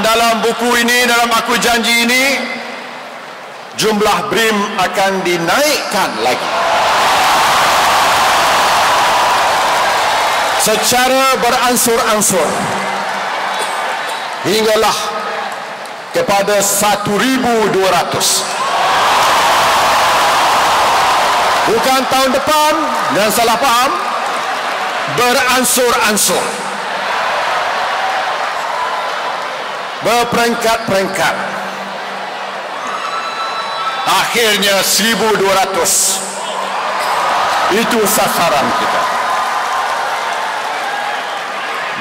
dalam buku ini, dalam Aku Janji ini, jumlah BRIM akan dinaikkan lagi secara beransur-ansur hinggalah kepada 1,200. Bukan tahun depan, jangan salah faham, beransur-ansur, berperingkat-peringkat. Akhirnya 1,200. Itu sasaran kita.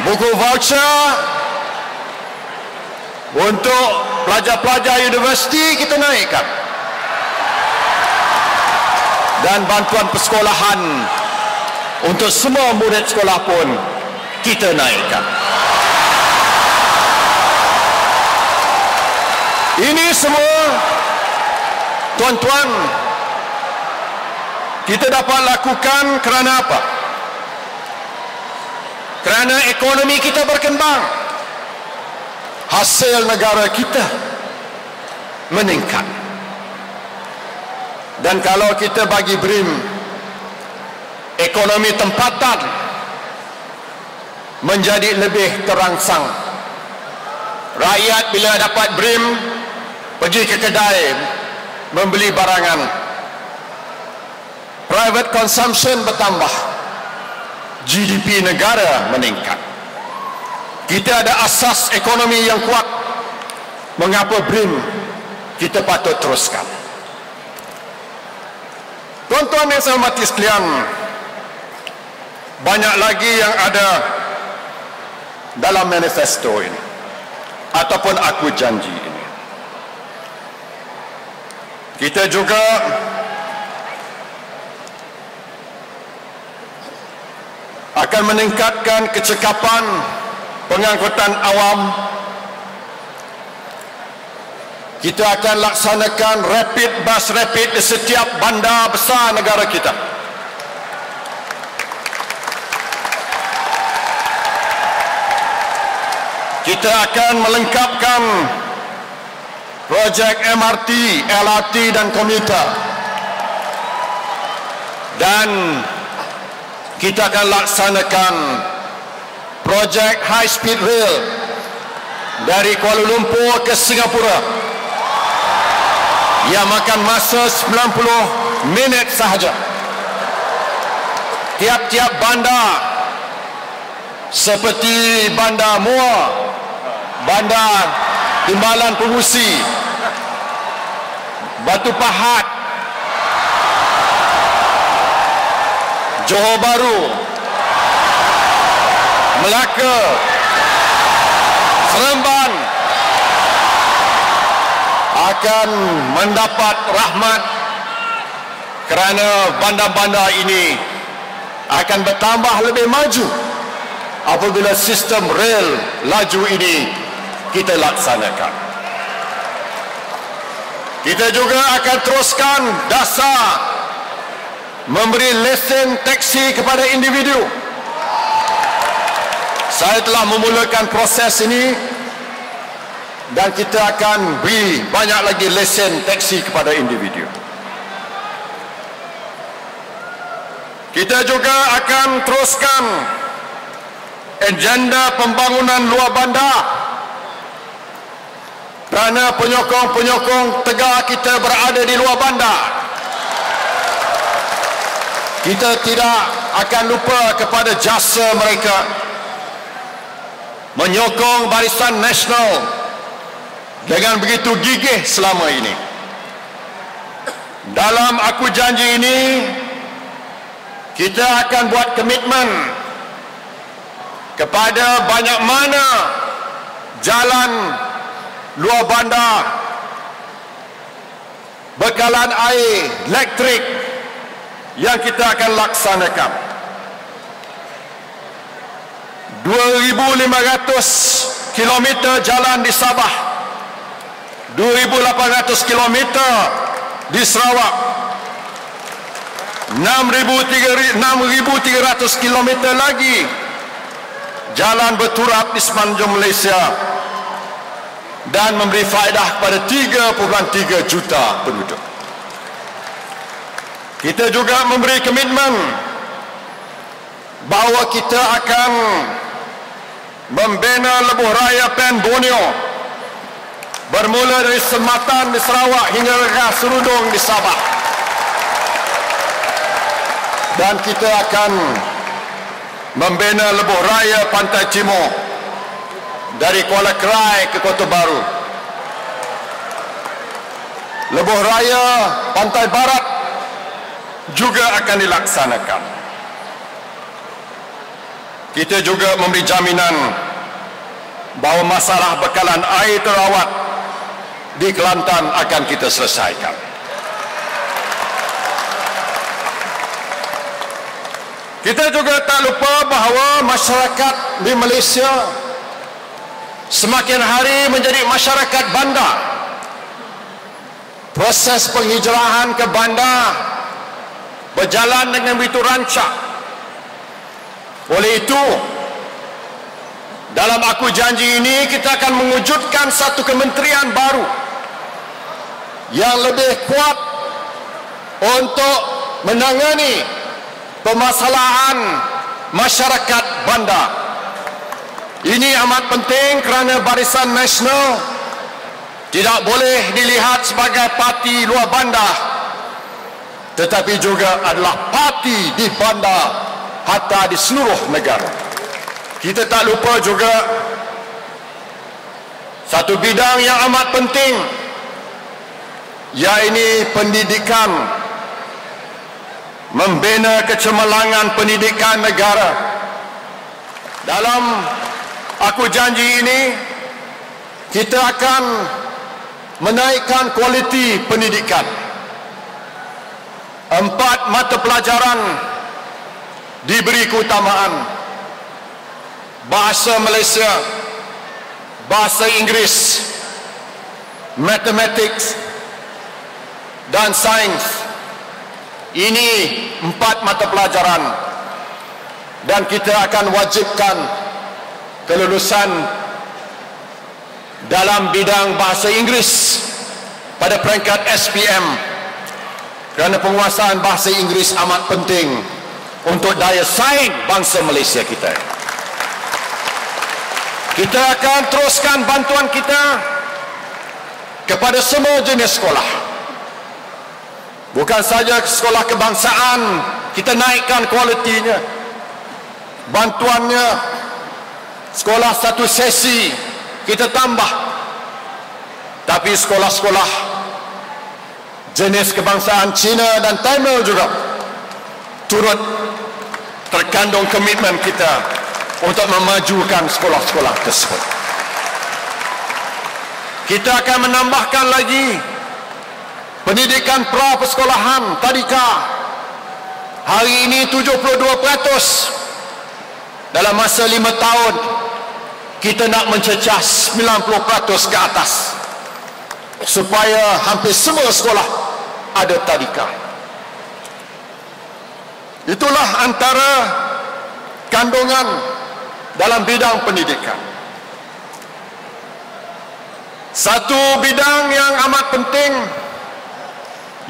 Buku voucher untuk pelajar-pelajar universiti kita naikkan, dan bantuan persekolahan untuk semua murid sekolah pun kita naikkan. Ini semua, tuan-tuan, kita dapat lakukan kerana apa? Kerana ekonomi kita berkembang, hasil negara kita meningkat. Dan kalau kita bagi BRIM, ekonomi tempatan menjadi lebih terangsang. Rakyat bila dapat BRIM, pergi ke kedai membeli barangan, private consumption bertambah, GDP negara meningkat. Kita ada asas ekonomi yang kuat. Mengapa BRIM kita patut teruskan? Tuan-tuan yang saya hormati sekalian, banyak lagi yang ada dalam manifesto ini ataupun Aku Janji ini. Kita juga akan meningkatkan kecekapan pengangkutan awam. Kita akan laksanakan rapid bus rapid di setiap bandar besar negara kita. Kita akan melengkapkan projek MRT, LRT dan komuter. Dan kita akan laksanakan projek high speed rail dari Kuala Lumpur ke Singapura yang makan masa 90 minit sahaja. Tiap-tiap bandar seperti Bandar Muar, Bandar Timbalan Pengusi, Batu Pahat, Johor Bahru, Melaka, Seremban akan mendapat rahmat kerana bandar-bandar ini akan bertambah lebih maju apabila sistem rel laju ini kita laksanakan. Kita juga akan teruskan dasar memberi lesen teksi kepada individu. Saya telah memulakan proses ini dan kita akan beri banyak lagi lesen teksi kepada individu. Kita juga akan teruskan agenda pembangunan luar bandar kerana penyokong-penyokong tegar kita berada di luar bandar. Kita tidak akan lupa kepada jasa mereka menyokong Barisan Nasional dengan begitu gigih selama ini. Dalam Aku Janji ini, kita akan buat komitmen kepada banyak mana jalan luar bandar bekalan air elektrik yang kita akan laksanakan. 2,500 kilometer jalan di Sabah, 2,800 kilometer di Sarawak, 6,300 kilometer lagi jalan berturap di semenanjung Malaysia, dan memberi faedah kepada 3.3 juta penduduk. Kita juga memberi komitmen bahawa kita akan membina lebuh raya Pen Borneo bermula dari Sematan di Sarawak hingga Rengas Serundung di Sabah. Dan kita akan membina lebuh raya Pantai Timur dari Kuala Krai ke Kota Baru. Lebuh raya Pantai Barat juga akan dilaksanakan. Kita juga memberi jaminan bahawa masalah bekalan air terawat di Kelantan akan kita selesaikan. Kita juga tak lupa bahawa masyarakat di Malaysia semakin hari menjadi masyarakat bandar. Proses penghijrahan ke bandar berjalan dengan begitu rancak. Oleh itu, dalam Aku Janji ini kita akan mewujudkan satu kementerian baru yang lebih kuat untuk menangani permasalahan masyarakat bandar. Ini amat penting kerana Barisan Nasional tidak boleh dilihat sebagai parti luar bandar, tetapi juga adalah parti di bandar hatta di seluruh negara. Kita tak lupa juga satu bidang yang amat penting, iaitu pendidikan, membina kecemerlangan pendidikan negara. Dalam Aku Janji ini kita akan menaikkan kualiti pendidikan. 4 mata pelajaran diberi keutamaan: bahasa Malaysia, bahasa Inggeris, matematik dan sains. Ini 4 mata pelajaran, dan kita akan wajibkan kelulusan dalam bidang bahasa Inggeris pada peringkat SPM, kerana penguasaan bahasa Inggeris amat penting untuk daya saing bangsa Malaysia kita. Kita akan teruskan bantuan kita kepada semua jenis sekolah. Bukan saja sekolah kebangsaan, kita naikkan kualitinya, bantuannya. Sekolah satu sesi kita tambah, tapi sekolah-sekolah jenis kebangsaan Cina dan Tamil juga turut terkandung komitmen kita untuk memajukan sekolah-sekolah tersebut. Kita akan menambahkan lagi pendidikan pra-persekolahan tadika. Hari ini 72%. Dalam masa 5 tahun kita nak mencecah 90% ke atas, supaya hampir semua sekolah ada tadika. Itulah antara kandungan dalam bidang pendidikan. Satu bidang yang amat penting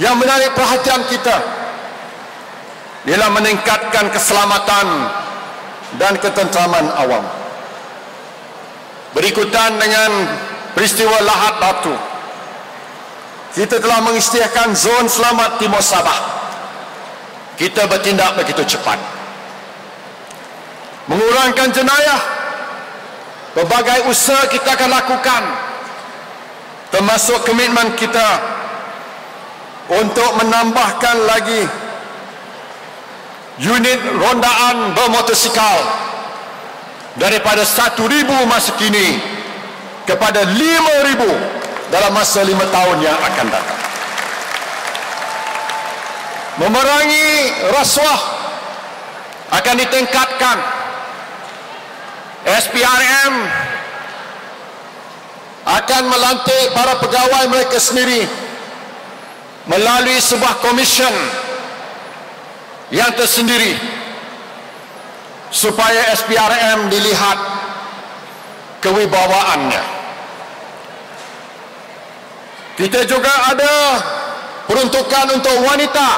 yang menarik perhatian kita ialah meningkatkan keselamatan dan ketenteraman awam. Berikutan dengan peristiwa Lahad Batu, kita telah mengisytiharkan zon selamat Timur Sabah. Kita bertindak begitu cepat, mengurangkan jenayah. Berbagai usaha kita akan lakukan, termasuk komitmen kita untuk menambahkan lagi unit rondaan bermotosikal daripada 1,000 masa kini kepada 5,000 dalam masa 5 tahun yang akan datang. Memerangi rasuah akan ditingkatkan. SPRM akan melantik para pegawai mereka sendiri melalui sebuah komisen yang tersendiri, supaya SPRM dilihat kewibawaannya. Kita juga ada peruntukan untuk wanita,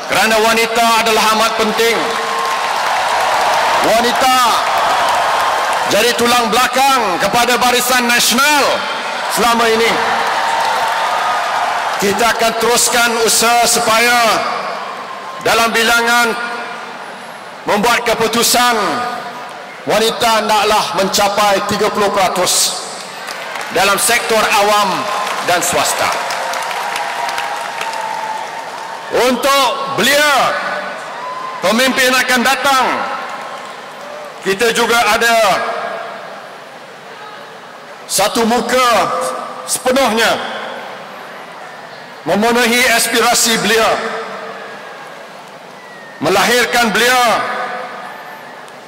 kerana wanita adalah amat penting. Wanita jadi tulang belakang kepada Barisan Nasional selama ini. Kita akan teruskan usaha supaya dalam bilangan membuat keputusan wanita hendaklah mencapai 30% dalam sektor awam dan swasta. Untuk belia pemimpin akan datang, kita juga ada satu muka sepenuhnya memenuhi aspirasi belia, melahirkan belia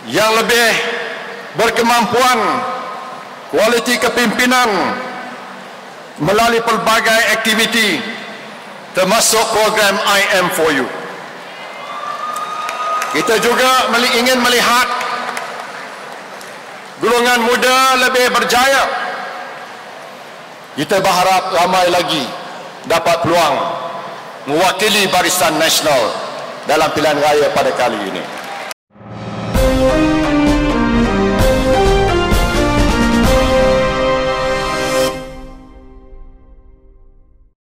yang lebih berkemampuan, kualiti kepimpinan melalui pelbagai aktiviti termasuk program I Am For You. Kita juga ingin melihat golongan muda lebih berjaya. Kita berharap ramai lagi dapat peluang mewakili Barisan Nasional dalam pilihan raya pada kali ini.